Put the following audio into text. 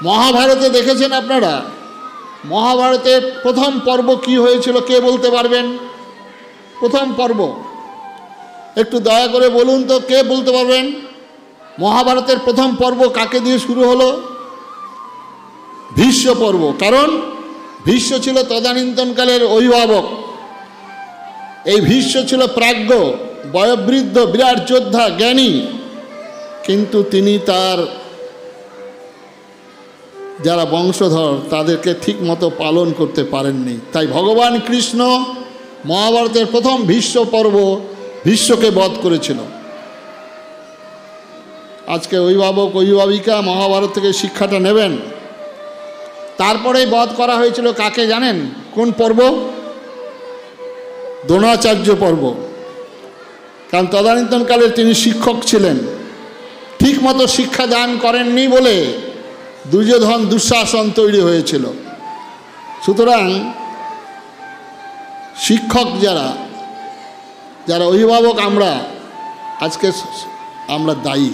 মহাভারতে দেখেছেন আপনারা, মহাভারতের প্রথম পর্ব কি হয়েছিল কে বলতে পারবেন? প্রথম পর্ব একটু দয়া করে বলুন তো, কে বলতে পারবেন? মহাভারতের প্রথম পর্ব কাকে দিয়ে শুরু হলো? ভীষ্ম পর্ব। কারণ ভীষ্ম ছিল তদানীন্তনকালের অভিভাবক। এই ভীষ্ম ছিল প্রাজ্ঞ, বয়োবৃদ্ধ, বিরাট যোদ্ধা, জ্ঞানী, কিন্তু তিনি তার যারা বংশধর তাদেরকে ঠিক মতো পালন করতে পারেননি। তাই ভগবান কৃষ্ণ মহাভারতের প্রথম ভীষ্ম পর্ব ভীষ্মকে বধ করেছিল। আজকে অভিভাবক অভিভাবিকা মহাভারত থেকে শিক্ষাটা নেবেন। তারপরেই বধ করা হয়েছিল কাকে জানেন? কোন পর্ব? দ্রোণাচার্য পর্ব। কারণ তদানীন্তনকালে তিনি শিক্ষক ছিলেন, ঠিক মতো শিক্ষা দান করেননি বলে দুর্যোধন দুঃশাসন তৈরি হয়েছিল। সুতরাং শিক্ষক যারা অভিভাবক আমরা আজকে আমরা দায়ী।